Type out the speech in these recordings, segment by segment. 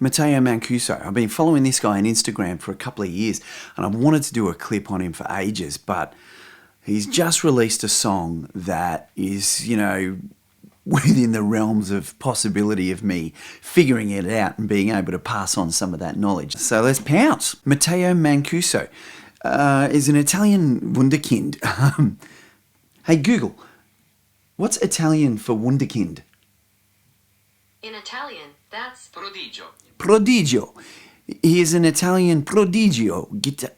Matteo Mancuso. I've been following this guy on Instagram for a couple of years and I've wanted to do a clip on him for ages, but he's just released a song that is, within the realms of possibility of me figuring it out and being able to pass on some of that knowledge. So let's pounce. Matteo Mancuso is an Italian wunderkind. Hey Google, what's Italian for wunderkind? In Italian, that's prodigio. Prodigio. He is an Italian prodigio,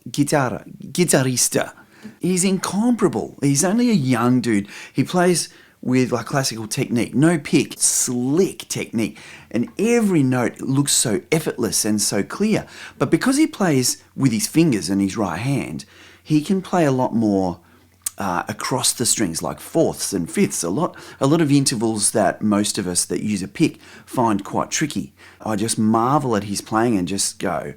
guitarista. He's incomparable. He's only a young dude. He plays with like classical technique, no pick, slick technique. And every note looks so effortless and so clear. But because he plays with his fingers and his right hand, he can play a lot more across the strings, like fourths and fifths, a lot of intervals that most of us that use a pick find quite tricky. I just marvel at his playing and just go,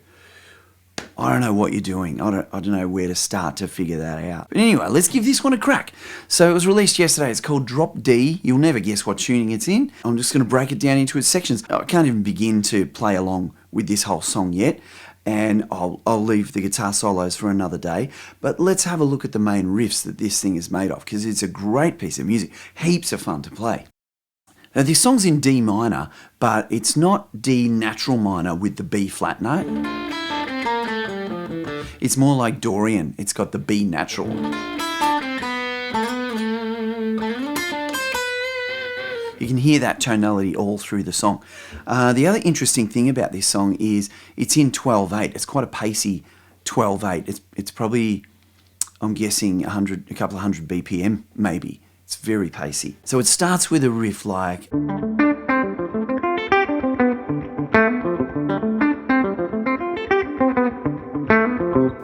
I don't know what you're doing. I don't know where to start to figure that out. But anyway, let's give this one a crack. So it was released yesterday. It's called Drop D. You'll never guess what tuning it's in. I'm just going to break it down into its sections. I can't even begin to play along with this whole song yet, and I'll leave the guitar solos for another day. But let's have a look at the main riffs that this thing is made of, because it's a great piece of music. Heaps of fun to play. Now this song's in D minor, but it's not D natural minor with the B flat note. It's more like Dorian. It's got the B natural. You can hear that tonality all through the song. The other interesting thing about this song is it's in 12/8. It's quite a pacey 12/8. It's probably, I'm guessing, a couple of hundred BPM maybe. It's very pacey. So it starts with a riff like...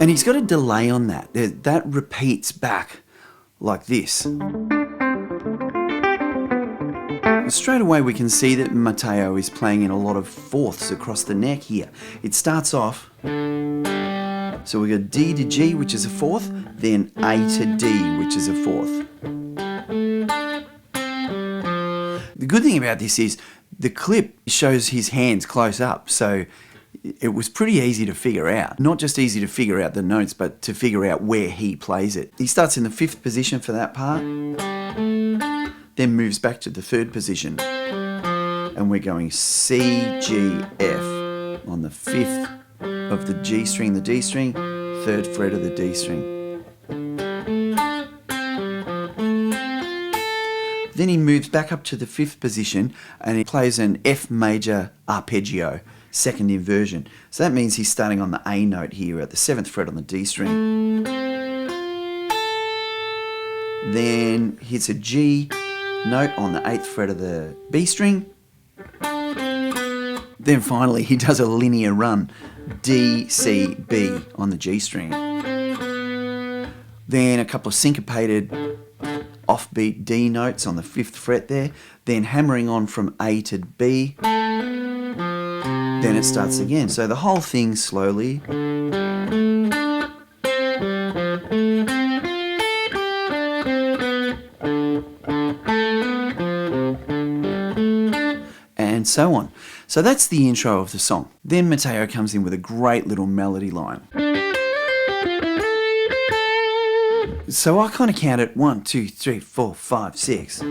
And he's got a delay on that. That repeats back like this. Straight away we can see that Matteo is playing in a lot of fourths across the neck here. It starts off, so we got D to G, which is a fourth, then A to D, which is a fourth. The good thing about this is the clip shows his hands close up, so it was pretty easy to figure out. Not just easy to figure out the notes, but to figure out where he plays it. He starts in the 5th position for that part, then moves back to the 3rd position. And we're going C, G, F on the 5th of the G string, the D string, 3rd fret of the D string. Then he moves back up to the 5th position and he plays an F major arpeggio, 2nd inversion. So that means he's starting on the A note here at the 7th fret on the D string. Then hits a G note on the 8th fret of the B string. Then finally he does a linear run, D, C, B on the G string. Then a couple of syncopated offbeat D notes on the 5th fret there, then hammering on from A to B. Then it starts again. So the whole thing slowly. And so on. So that's the intro of the song. Then Matteo comes in with a great little melody line. So I kind of count it 1, 2, 3, 4, 5, 6.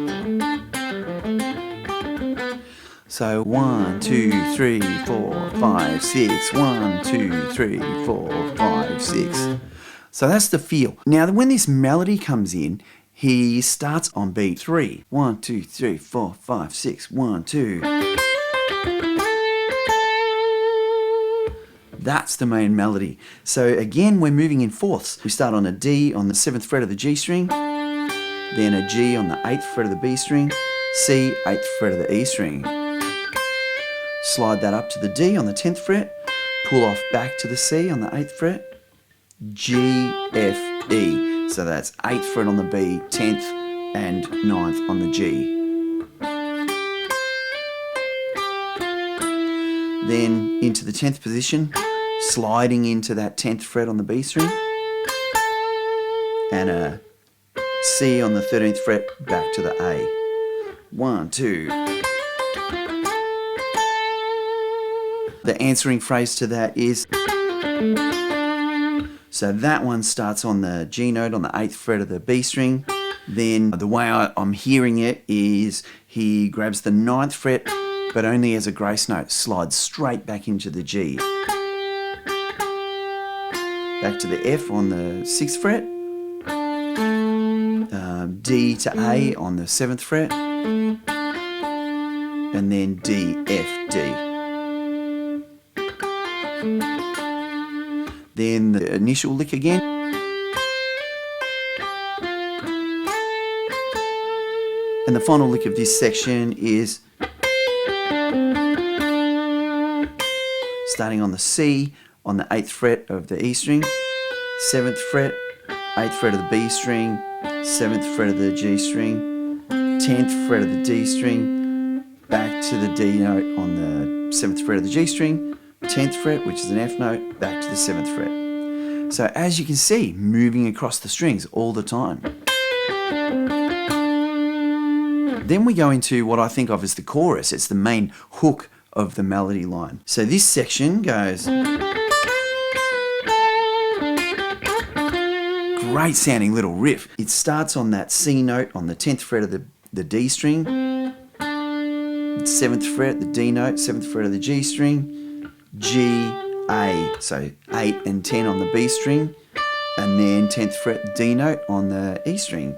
So 1, 2, 3, 4, 5, 6. 1, 2, 3, 4, 5, 6. So that's the feel. Now when this melody comes in, he starts on beat 3. 1, 2, 3, 4, 5, 6. 1, 2. That's the main melody. So again, we're moving in fourths. We start on a D on the 7th fret of the G string, then a G on the 8th fret of the B string, C, 8th fret of the E string. Slide that up to the D on the 10th fret, pull off back to the C on the 8th fret, G, F, E. So that's 8th fret on the B, 10th and 9th on the G. Then into the 10th position, sliding into that 10th fret on the B string, and a C on the 13th fret back to the A. 1, 2. The answering phrase to that is... So that one starts on the G note on the 8th fret of the B string. Then the way I'm hearing it is he grabs the 9th fret, but only as a grace note, slides straight back into the G. Back to the F on the 6th fret, D to A on the 7th fret, and then D, F, D. Then the initial lick again. And the final lick of this section is starting on the C on the 8th fret of the E string, 7th fret, 8th fret of the B string, 7th fret of the G string, 10th fret of the D string, back to the D note on the 7th fret of the G string, 10th fret, which is an F note, back to the 7th fret. So as you can see, moving across the strings all the time. Then we go into what I think of as the chorus. It's the main hook of the melody line. So this section goes... Great sounding little riff. It starts on that C note on the 10th fret of the D string, 7th fret, the D note, 7th fret of the G string, G, A, so 8 and 10 on the B string, and then 10th fret D note on the E string.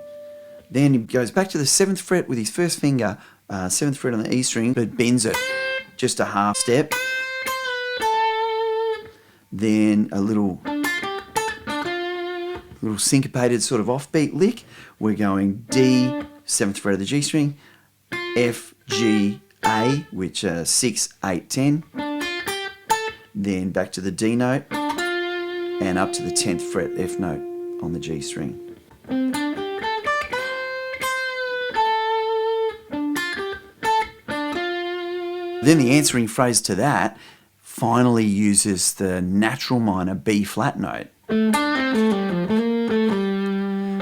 Then he goes back to the 7th fret with his first finger, 7th fret on the E string, but bends it just a half step. Then a little syncopated sort of offbeat lick. We're going D, 7th fret of the G string, F, G, A, which are 6, 8, 10. Then back to the D note and up to the 10th fret F note on the G string. Then the answering phrase to that finally uses the natural minor B flat note.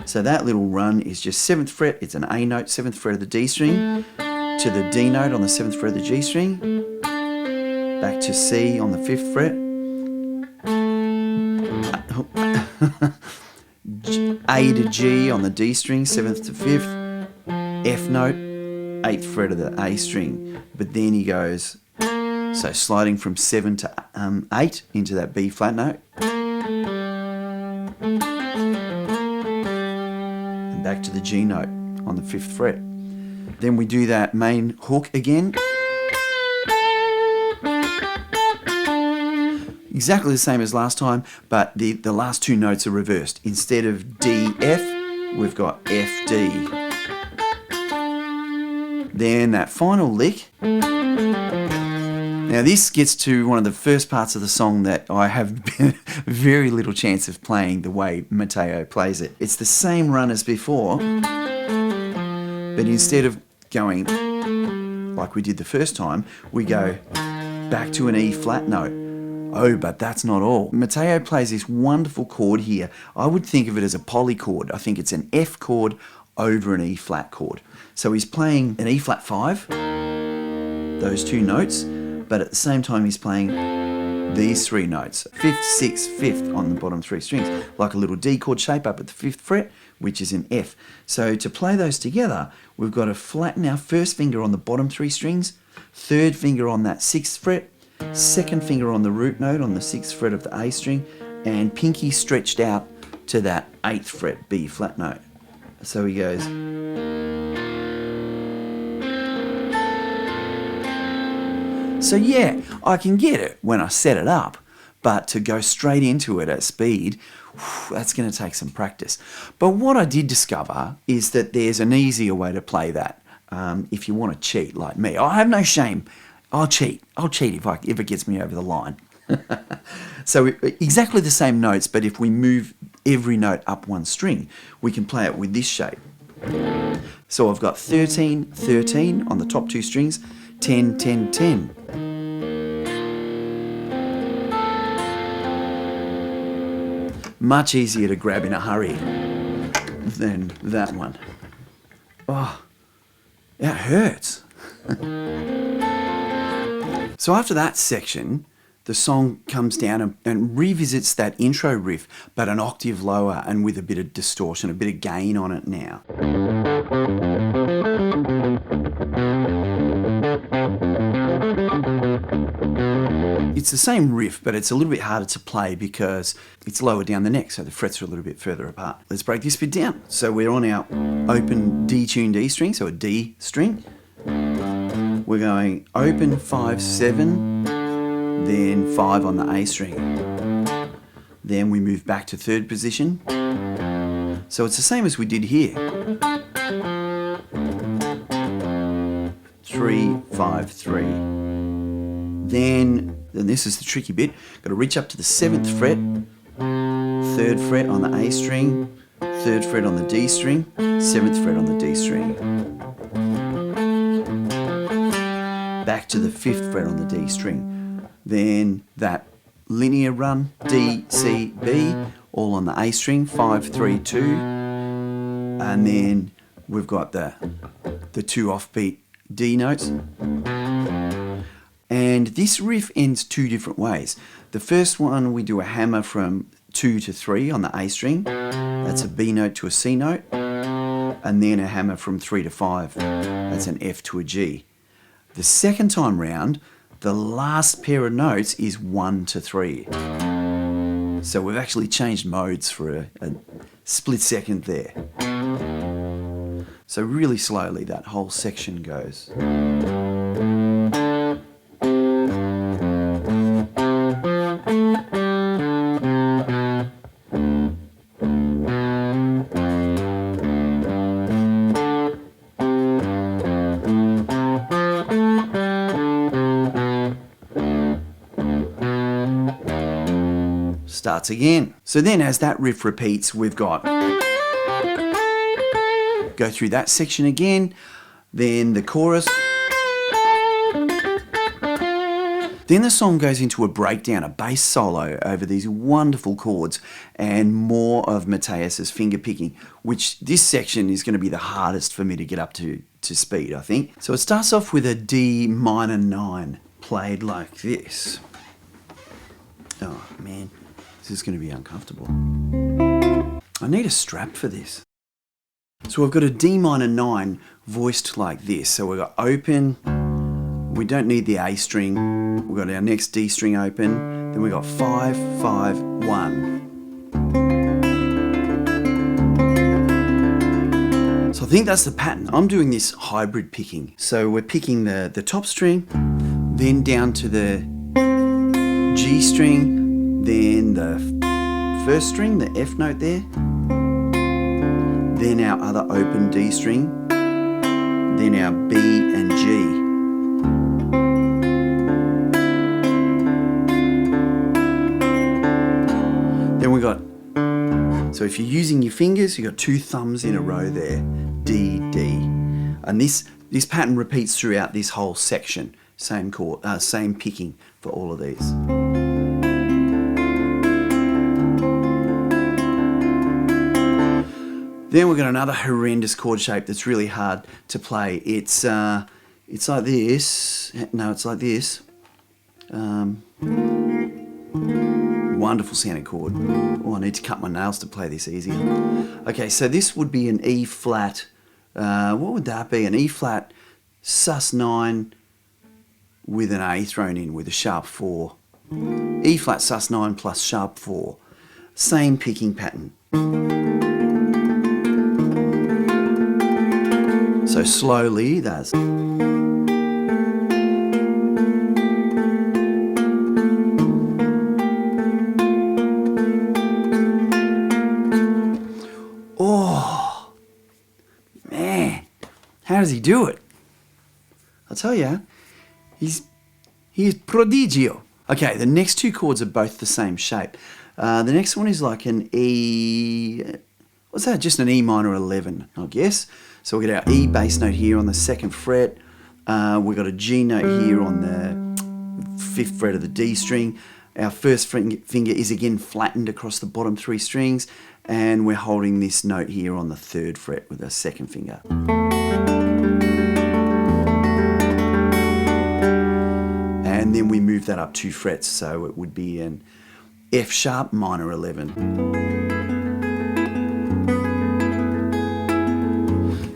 So that little run is just 7th fret, it's an A note, 7th fret of the D string, to the D note on the 7th fret of the G string, back to C on the 5th fret, A to G on the D string, 7th to 5th, F note, 8th fret of the A string. But then he goes, so sliding from 7 to 8 into that B flat note. And back to the G note on the 5th fret. Then we do that main hook again. Exactly the same as last time, but the last two notes are reversed. Instead of D, F, we've got F, D. Then that final lick. Now this gets to one of the first parts of the song that I have very little chance of playing the way Matteo plays it. It's the same run as before, but instead of going like we did the first time, we go back to an E flat note. Oh, but that's not all. Matteo plays this wonderful chord here. I would think of it as a polychord. I think it's an F chord over an E flat chord. So he's playing an E flat 5, those two notes, but at the same time he's playing these three notes, 5th, 6th, 5th on the bottom three strings, like a little D chord shape up at the 5th fret, which is an F. So to play those together, we've got to flatten our first finger on the bottom three strings, third finger on that 6th fret, second finger on the root note on the 6th fret of the A string, and pinky stretched out to that 8th fret B flat note. So he goes... So yeah, I can get it when I set it up, but to go straight into it at speed, that's going to take some practice. But what I did discover is that there's an easier way to play that if you want to cheat like me. I have no shame. I'll cheat if it gets me over the line. So exactly the same notes, but if we move every note up one string, we can play it with this shape. So I've got 13, 13 on the top two strings, 10, 10, 10. Much easier to grab in a hurry than that one. Oh, it hurts. So after that section, the song comes down and revisits that intro riff, but an octave lower and with a bit of distortion, a bit of gain on it now. It's the same riff, but it's a little bit harder to play because it's lower down the neck, so the frets are a little bit further apart. Let's break this bit down. So we're on our open D-tuned E string, so a D string. We're going open 5, 7, then 5 on the A string. Then we move back to third position. So it's the same as we did here. 3, 5, 3. Then this is the tricky bit. Got to reach up to the 7th fret, 3rd fret on the A string, 3rd fret on the D string, 7th fret on the D string. Back to the 5th fret on the D string. Then that linear run, D, C, B, all on the A string, 5, 3, 2. And then we've got the 2 offbeat D notes. And this riff ends 2 different ways. The first one, we do a hammer from 2 to 3 on the A string. That's a B note to a C note. And then a hammer from 3 to 5. That's an F to a G. The second time round, the last pair of notes is 1 to 3. So we've actually changed modes for a split second there. So really slowly that whole section goes. Starts again. So then as that riff repeats, we've got go through that section again, then the chorus. Then the song goes into a breakdown, a bass solo over these wonderful chords and more of Mateus's finger picking, which this section is going to be the hardest for me to get up to speed, I think. So it starts off with a D minor 9 played like this. Oh man. This is going to be uncomfortable. I need a strap for this. So we've got a D minor 9 voiced like this. So we've got open, we don't need the A string, we've got our next D string open, then we've got 5, 5, 1. So I think that's the pattern. I'm doing this hybrid picking. So we're picking the top string, then down to the G string, then the first string, the F note there, then our other open D string, then our B and G. Then we got, so if you're using your fingers, you've got 2 thumbs in a row there, D, D. And this pattern repeats throughout this whole section, same chord, same picking for all of these. Then we've got another horrendous chord shape that's really hard to play. It's like this. No, it's like this. Wonderful sounding chord. Oh, I need to cut my nails to play this easier. Okay, so this would be an E flat. What would that be? An E flat sus 9 with an A thrown in with a sharp 4. E flat sus 9 plus sharp 4. Same picking pattern. So slowly, that's. Oh, man, how does he do it? I'll tell you, he is prodigio. Okay, the next 2 chords are both the same shape. The next one is like an E. What's that? Just an E minor 11, I guess. So we'll get our E bass note here on the 2nd fret. We've got a G note here on the 5th fret of the D string. Our first finger is again flattened across the bottom 3 strings, and we're holding this note here on the 3rd fret with our 2nd finger. And then we move that up 2 frets, so it would be an F sharp minor 11.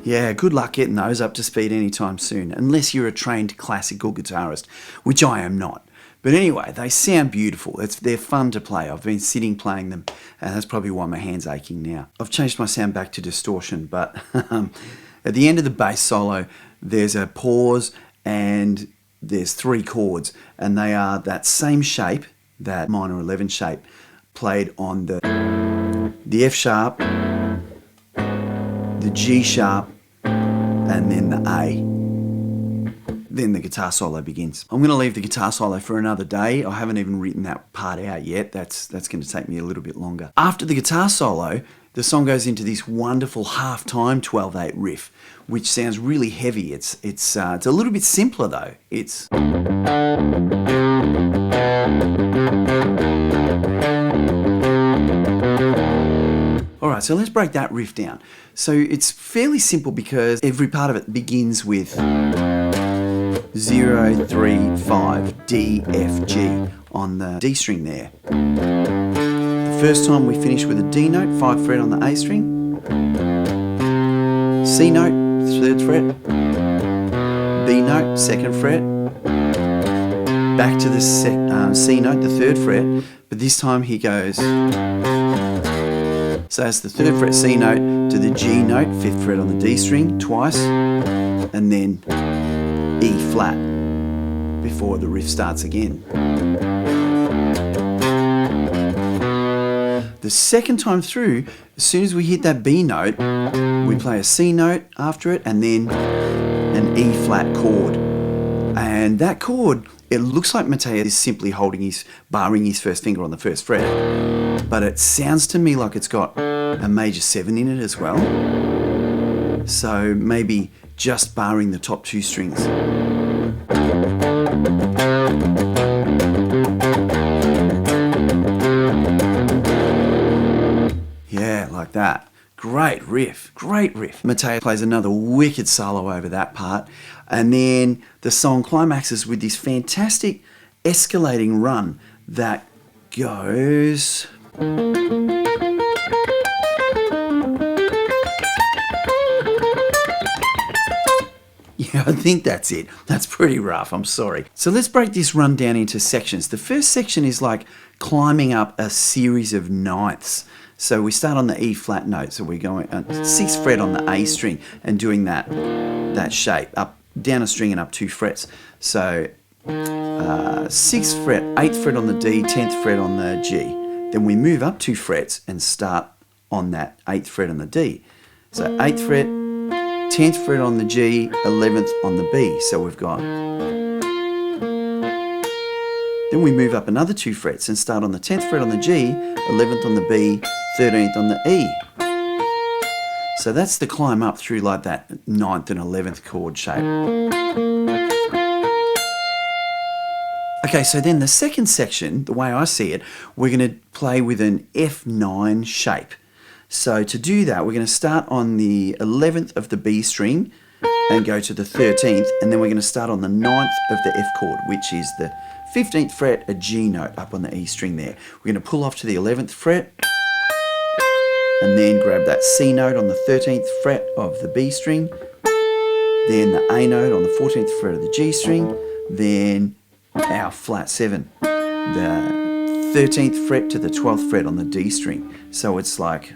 Yeah, good luck getting those up to speed anytime soon, unless you're a trained classical guitarist, which I am not. But anyway, they sound beautiful. They're fun to play. I've been sitting playing them, and that's probably why my hand's aching now. I've changed my sound back to distortion, but at the end of the bass solo, there's a pause and there's 3 chords, and they are that same shape, that minor 11 shape, played on the F sharp, the G sharp, and then the A. Then the guitar solo begins. I'm going to leave the guitar solo for another day. I haven't even written that part out yet. That's going to take me a little bit longer. After the guitar solo, the song goes into this wonderful half-time 12/8 riff, which sounds really heavy. It's a little bit simpler though. It's Alright, so let's break that riff down. So it's fairly simple because every part of it begins with 0, 3, 5, D, F, G on the D string there. The first time we finish with a D note, 5th fret on the A string, C note, 3rd fret, B note, 2nd fret, back to the C note, the 3rd fret, but this time he goes, so that's the 3rd fret C note to the G note, 5th fret on the D string, twice, and then E flat before the riff starts again. The second time through, as soon as we hit that B note, we play a C note after it and then an E flat chord. And that chord, it looks like Matteo is simply barring his first finger on the 1st fret, but it sounds to me like it's got a major 7 in it as well. So maybe just barring the top 2 strings. Yeah, like that. Great riff, great riff. Matteo plays another wicked solo over that part, and then the song climaxes with this fantastic escalating run that goes... Yeah, I think that's it. That's pretty rough, I'm sorry. So let's break this run down into sections. The first section is like climbing up a series of ninths. So we start on the E flat note, so we're going 6th fret on the A string and doing that shape, up, down a string and up 2 frets. So 6th fret, 8th fret on the D, 10th fret on the G. Then we move up 2 frets and start on that 8th fret on the D. So 8th fret, 10th fret on the G, 11th on the B. So we've got... Then we move up another 2 frets and start on the 10th fret on the G, 11th on the B, 13th on the E. So that's the climb up through like that 9th and 11th chord shape. Okay, so then the second section, the way I see it, we're going to play with an F9 shape. So to do that, we're going to start on the 11th of the B string and go to the 13th, and then we're going to start on the 9th of the F chord, which is the 15th fret, a G note up on the E string there. We're going to pull off to the 11th fret, and then grab that C note on the 13th fret of the B string, then the A note on the 14th fret of the G string, then our flat 7, the 13th fret to the 12th fret on the D string. So it's like...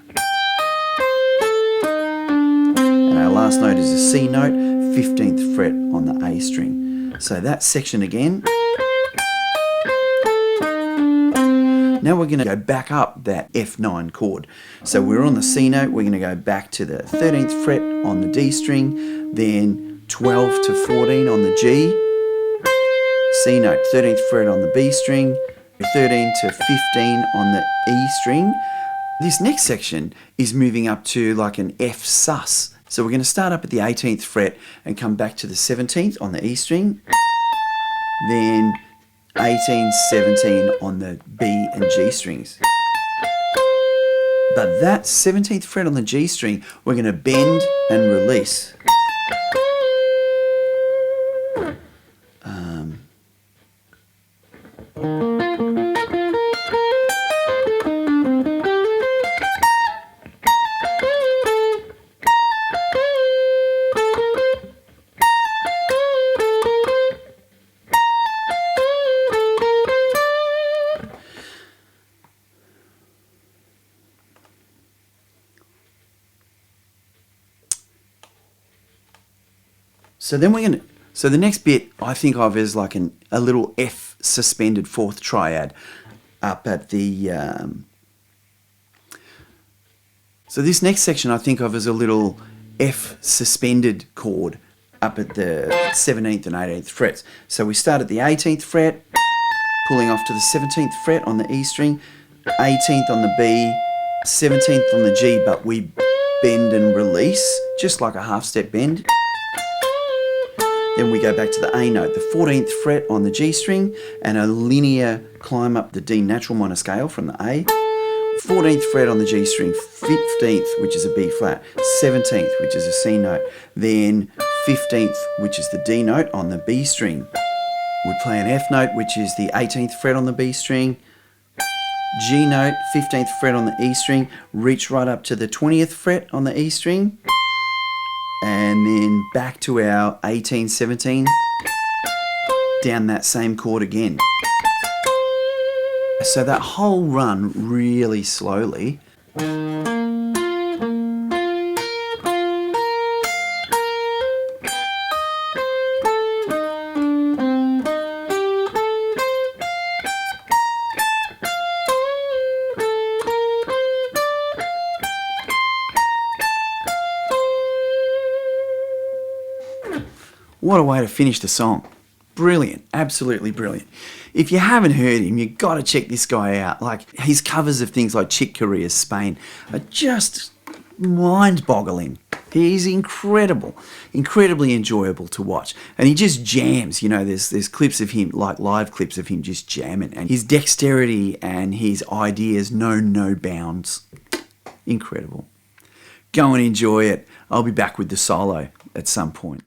And our last note is a C note, 15th fret on the A string. So that section again. Now we're going to go back up that F9 chord. So we're on the C note, we're going to go back to the 13th fret on the D string, then 12 to 14 on the G, C note, 13th fret on the B string, 13 to 15 on the E string. This next section is moving up to like an F sus. So we're going to start up at the 18th fret and come back to the 17th on the E string, then 18, 17 on the B and G strings. But that 17th fret on the G string, we're going to bend and release. So then so the next bit I think of is like a little F suspended fourth triad up at the, so this next section I think of as a little F suspended chord up at the 17th and 18th frets. So we start at the 18th fret, pulling off to the 17th fret on the E string, 18th on the B, 17th on the G, but we bend and release, just like a half step bend. Then we go back to the A note, the 14th fret on the G string, and a linear climb up the D natural minor scale from the A. 14th fret on the G string, 15th, which is a B flat, 17th, which is a C note, then 15th, which is the D note on the B string. We play an F note, which is the 18th fret on the B string, G note, 15th fret on the E string, reach right up to the 20th fret on the E string, and then back to our 18, 17, down that same chord again. So that whole run really slowly. What a way to finish the song. Brilliant, absolutely brilliant. If you haven't heard him, you've got to check this guy out. Like, his covers of things like Chick Corea's Spain are just mind-boggling. He's incredible, incredibly enjoyable to watch. And he just jams, you know, there's clips of him, like live clips of him just jamming. And his dexterity and his ideas know no bounds. Incredible. Go and enjoy it. I'll be back with the solo at some point.